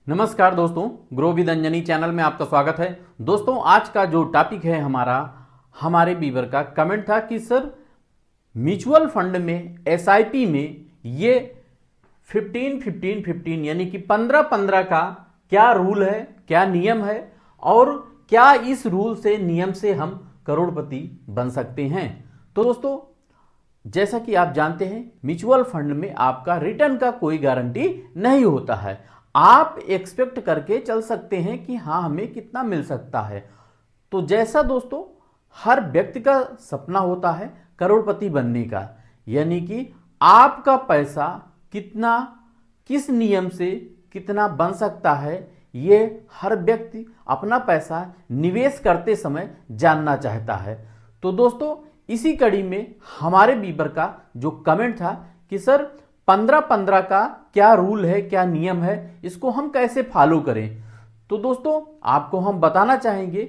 नमस्कार दोस्तों, grow with Anjani channel में आपका स्वागत है। दोस्तों, आज का जो टॉपिक है हमारे व्यूअर का कमेंट था कि सर म्यूचुअल फंड में एसआईपी में ये 15-15-15 यानी कि 15-15 का क्या रूल है, क्या नियम है और क्या इस रूल से नियम से हम करोड़पति बन सकते हैं। तो दोस्तों, जैसा कि आप जानते हैं म्यूचुअल फंड में आपका रिटर्न का कोई गारंटी नहीं होता है। आप एक्सपेक्ट करके चल सकते हैं कि हाँ हमें कितना मिल सकता है। तो जैसा दोस्तों हर व्यक्ति का सपना होता है करोड़पति बनने का, यानी कि आपका पैसा कितना किस नियम से कितना बन सकता है, ये हर व्यक्ति अपना पैसा निवेश करते समय जानना चाहता है। तो दोस्तों इसी कड़ी में हमारे व्यूअर का जो कमेंट था कि सर 15-15 का क्या रूल है, क्या नियम है, इसको हम कैसे फॉलो करें। तो दोस्तों आपको हम बताना चाहेंगे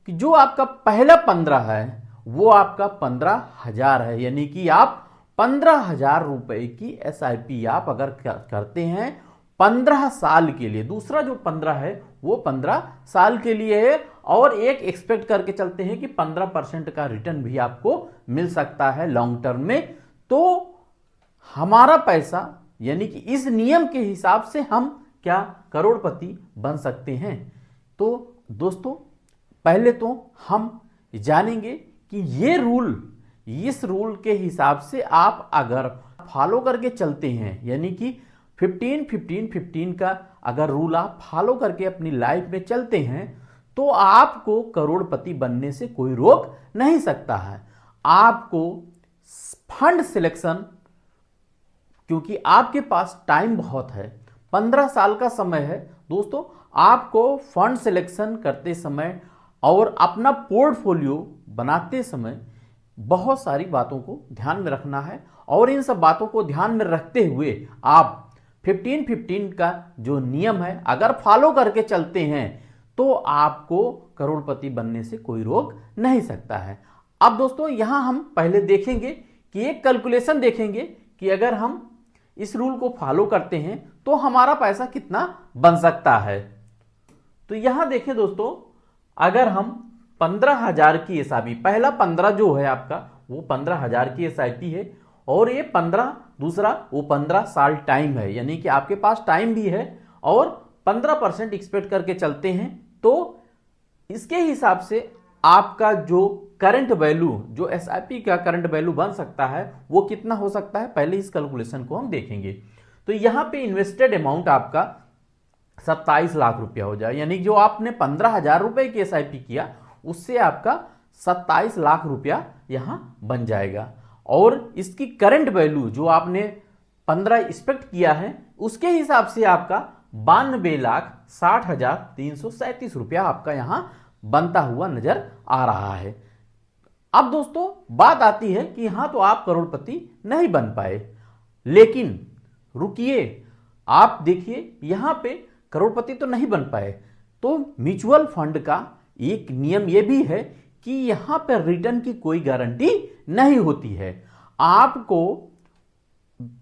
कि जो आपका पहला 15 है वो आपका 15,000 है, यानी कि आप 15,000 रुपए की एसआईपी आप अगर करते हैं 15 साल के लिए। दूसरा जो 15 है वो 15 साल के लिए है और एक एक्सपेक्ट करके चलते हैं कि 15% का रिटर्न भी आपको मिल सकता है लॉन्ग टर्म में। तो हमारा पैसा यानी कि इस नियम के हिसाब से हम क्या करोड़पति बन सकते हैं। तो दोस्तों पहले तो हम जानेंगे कि इस रूल के हिसाब से आप अगर फॉलो करके चलते हैं, यानी कि 15-15-15 का अगर रूल आप फॉलो करके अपनी लाइफ में चलते हैं तो आपको करोड़पति बनने से कोई रोक नहीं सकता है। आपको फंड सिलेक्शन, क्योंकि आपके पास टाइम बहुत है, 15 साल का समय है दोस्तों, आपको फंड सिलेक्शन करते समय और अपना पोर्टफोलियो बनाते समय बहुत सारी बातों को ध्यान में रखना है और इन सब बातों को ध्यान में रखते हुए आप 15-15 का जो नियम है अगर फॉलो करके चलते हैं तो आपको करोड़पति बनने से कोई रोक नहीं सकता है। अब दोस्तों यहां हम पहले देखेंगे कि एक कैलकुलेशन देखेंगे कि अगर हम इस रूल को फॉलो करते हैं तो हमारा पैसा कितना बन सकता है। तो यहां देखिए दोस्तों, अगर हम 15,000 की एसआईपी, पहला 15 जो है आपका वो 15,000 की एसआईपी है और ये 15 दूसरा वो 15 साल टाइम है, यानी कि आपके पास टाइम भी है और 15% एक्सपेक्ट करके चलते हैं। तो इसके हिसाब से आपका जो करंट वैल्यू, जो एसआईपी का करंट वैल्यू बन सकता है वो कितना हो सकता है, पहले इस कैलकुलेशन को हम देखेंगे। तो यहां पे इन्वेस्टेड अमाउंट आपका 27 लाख रुपया हो जाए, यानी जो आपने 15,000 रुपए की एसआईपी किया उससे आपका 27 लाख रुपया यहां बन जाएगा। और इसकी करंट वैल्यू जो आपने 15 एक्सपेक्ट किया है उसके हिसाब से आपका 92,60,337 रुपया आपका यहां बनता हुआ नजर आ रहा है। अब दोस्तों बात आती है कि यहां तो आप करोड़पति नहीं बन पाए, लेकिन रुकिए, आप देखिए यहां पे करोड़पति तो नहीं बन पाए तो म्यूचुअल फंड का एक नियम यह भी है कि यहां पर रिटर्न की कोई गारंटी नहीं होती है। आपको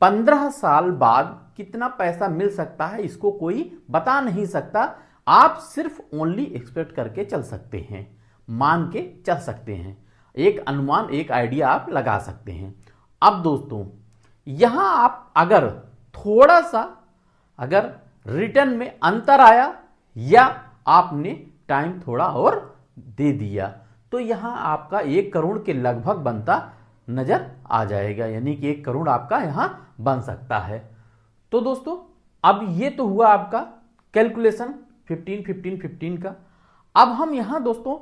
15 साल बाद कितना पैसा मिल सकता है इसको कोई बता नहीं सकता। आप सिर्फ ओनली एक्सपेक्ट करके चल सकते हैं, मान के चल सकते हैं, एक अनुमान एक आइडिया आप लगा सकते हैं। अब दोस्तों यहां आप अगर थोड़ा सा अगर रिटर्न में अंतर आया या आपने टाइम थोड़ा और दे दिया तो यहां आपका 1 करोड़ के लगभग बनता नजर आ जाएगा, यानी कि 1 करोड़ आपका यहां बन सकता है। तो दोस्तों अब ये तो हुआ आपका कैलकुलेशन 15-15-15 का। अब हम यहां दोस्तों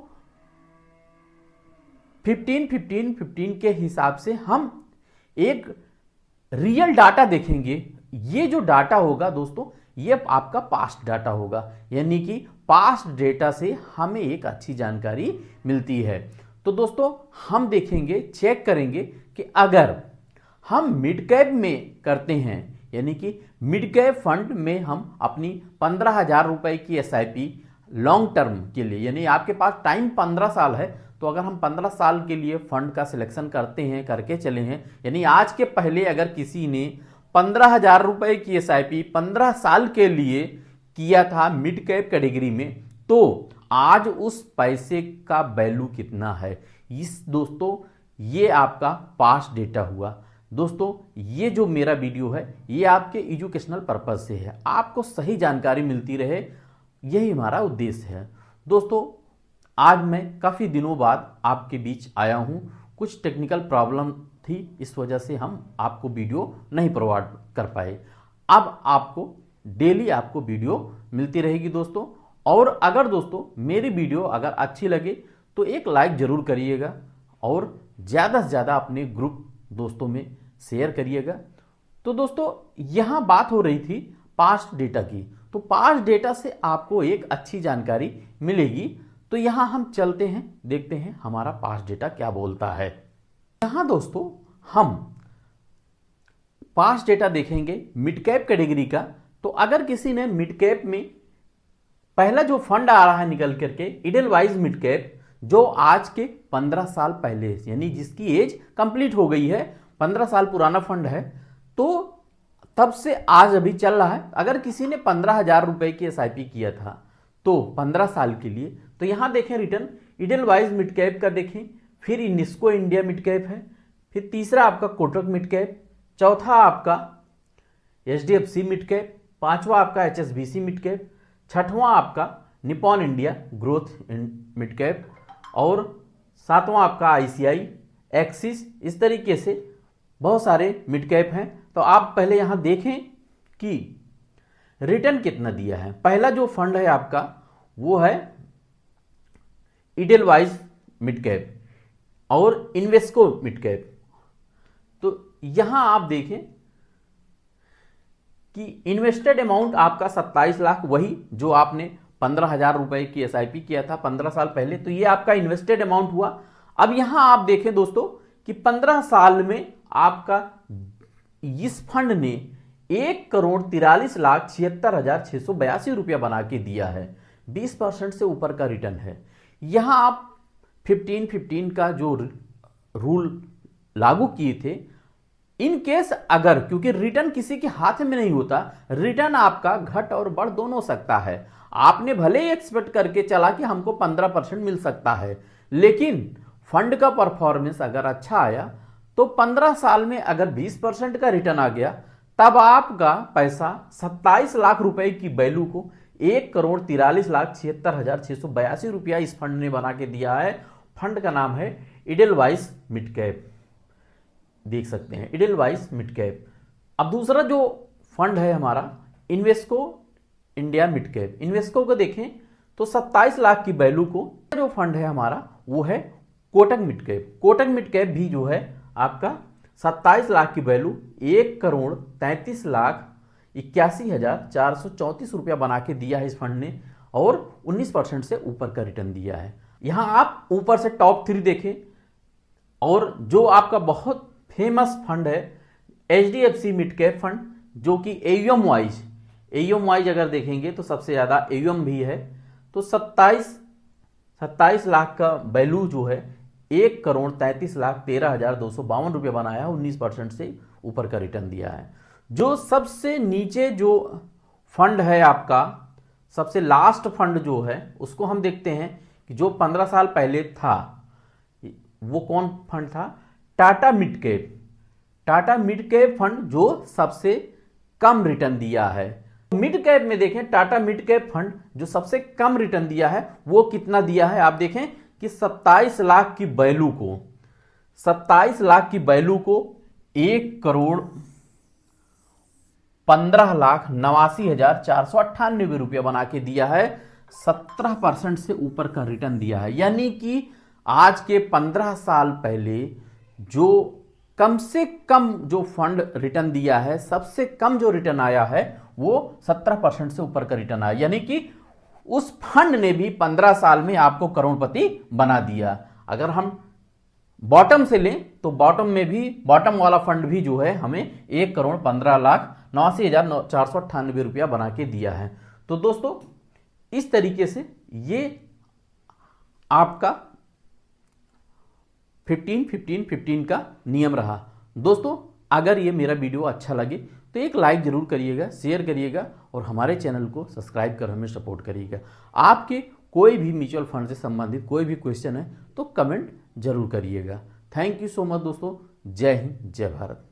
15-15-15 के हिसाब से हम एक रियल डाटा देखेंगे। ये जो डाटा होगा दोस्तों ये आपका पास्ट डाटा होगा, यानी कि पास्ट डेटा से हमें एक अच्छी जानकारी मिलती है। तो दोस्तों हम देखेंगे, चेक करेंगे कि अगर हम मिड कैप में करते हैं, यानी कि मिड कैप फंड में हम अपनी 15,000 रुपए की एसआईपी लॉन्ग टर्म के लिए, यानी आपके पास टाइम 15 साल है, तो अगर हम 15 साल के लिए फंड का सिलेक्शन करते हैं, करके चले हैं, यानी आज के पहले अगर किसी ने 15,000 रुपए की एसआईपी 15 साल के लिए किया था मिड कैप कैटेगरी में, तो आज उस पैसे का वैल्यू कितना है, इस दोस्तों ये आपका पास्ट डेटा हुआ। दोस्तों ये जो मेरा वीडियो है ये आपके एजुकेशनल पर्पज से है, आपको सही जानकारी मिलती रहे, यही हमारा उद्देश्य है। दोस्तों आज मैं काफ़ी दिनों बाद आपके बीच आया हूँ, कुछ टेक्निकल प्रॉब्लम थी, इस वजह से हम आपको वीडियो नहीं प्रोवाइड कर पाए। अब आपको डेली आपको वीडियो मिलती रहेगी दोस्तों। और अगर दोस्तों मेरी वीडियो अगर अच्छी लगे तो एक लाइक ज़रूर करिएगा और ज़्यादा से ज़्यादा अपने ग्रुप दोस्तों में शेयर करिएगा। तो दोस्तों यहाँ बात हो रही थी पास्ट डेटा की, तो पास्ट डेटा से आपको एक अच्छी जानकारी मिलेगी। तो यहाँ हम चलते हैं, देखते हैं हमारा पास्ट डेटा क्या बोलता है। यहाँ दोस्तों हम पास्ट डेटा देखेंगे मिड कैप कैटेगरी का। तो अगर किसी ने मिड कैप में पहला जो फंड आ रहा है निकल करके इडेलवाइज मिड कैप, जो आज के 15 साल पहले यानी जिसकी एज कंप्लीट हो गई है, 15 साल पुराना फंड है, तो तब से आज अभी चल रहा है। अगर किसी ने 15,000 रुपए की एसआईपी किया था तो 15 साल के लिए, तो यहां देखें रिटर्न इडेलवाइज मिड कैप का देखें, फिर इनिस्को इंडिया मिड कैप है, फिर तीसरा आपका कोटक मिड कैप, चौथा आपका एचडीएफसी मिड कैप, पांचवा आपका एचएसबीसी मिड कैप, छठवां आपका Nippon India growth mid cap और सातवां आपका आईसीआई एक्सिस। इस तरीके से बहुत सारे मिड कैप हैं। तो आप पहले यहां देखें कि रिटर्न कितना दिया है। पहला जो फंड है आपका वो है इडेलवाइज मिड कैप और इन्वेस्को मिड कैप। तो यहां आप देखें कि इन्वेस्टेड अमाउंट आपका 27 लाख, वही जो आपने 15,000 रुपए की एसआईपी किया था 15 साल पहले, तो ये आपका इन्वेस्टेड अमाउंट हुआ। अब यहां आप देखें दोस्तों कि 15 साल में आपका इस फंड ने 1,43,76,682 रुपया बना के दिया है, 20% से ऊपर का रिटर्न है। यहां आप 15-15 का जो रूल लागू किए थे, इन केस अगर, क्योंकि रिटर्न किसी के हाथ में नहीं होता, रिटर्न आपका घट और बढ़ दोनों सकता है। आपने भले ही एक्सपेक्ट करके चला कि हमको 15% मिल सकता है, लेकिन फंड का परफॉर्मेंस अगर अच्छा आया तो 15 साल में अगर 20% का रिटर्न आ गया, तब आपका पैसा 27 लाख रुपए की वैल्यू को 1,43,76,682 रुपया इस फंड ने बना के दिया है। फंड का नाम है इडेलवाइज मिड कैप, देख सकते हैं इडेलवाइज मिड कैप। अब दूसरा जो फंड है हमारा Invesco India mid cap. Invesco को देखें तो 27 लाख की वैल्यू को जो फंड है हमारा वो है Kotak mid cap. Kotak mid cap भी जो है आपका 27 लाख की वैल्यू 1,33,81,434 रुपया बना के दिया है इस फंड ने और 19% से ऊपर का रिटर्न दिया है। यहां आप ऊपर से टॉप 3 देखें और जो आपका बहुत फेमस फंड है एचडीएफसी मिड कैप फंड, जो कि एयूएम वाइज अगर देखेंगे तो सबसे ज्यादा एयूएम भी है। तो 27 लाख का वैल्यू जो है 1,33,13,252 रुपये बनाया, 19% से ऊपर का रिटर्न दिया है। जो सबसे नीचे जो फंड है आपका, सबसे लास्ट फंड जो है उसको हम देखते हैं कि जो 15 साल पहले था वो कौन फंड था, Tata mid cap. Tata mid cap fund जो सबसे कम रिटर्न दिया है। मिड कैप में देखें टाटा मिड कैप फंड जो सबसे कम रिटर्न दिया है वो कितना दिया है, आप देखें कि 27 लाख की वैल्यू को 1,15,89,498 रुपया बना के दिया है, 17% से ऊपर का रिटर्न दिया है। यानी कि आज के 15 साल पहले जो कम से कम जो फंड रिटर्न दिया है, सबसे कम जो रिटर्न आया है वो 17% से ऊपर का रिटर्न आया। यानी कि उस फंड ने भी 15 साल में आपको करोड़पति बना दिया। अगर हम बॉटम से लें तो बॉटम में भी, बॉटम वाला फंड भी जो है हमें 1,15,89,498 रुपया बना के दिया है। तो दोस्तों इस तरीके से ये आपका 15-15-15 का नियम रहा। दोस्तों अगर ये मेरा वीडियो अच्छा लगे तो एक लाइक जरूर करिएगा, शेयर करिएगा और हमारे चैनल को सब्सक्राइब कर हमें सपोर्ट करिएगा। आपके कोई भी म्यूचुअल फंड से संबंधित कोई भी क्वेश्चन है तो कमेंट जरूर करिएगा। थैंक यू सो मच दोस्तों। जय हिंद, जय भारत।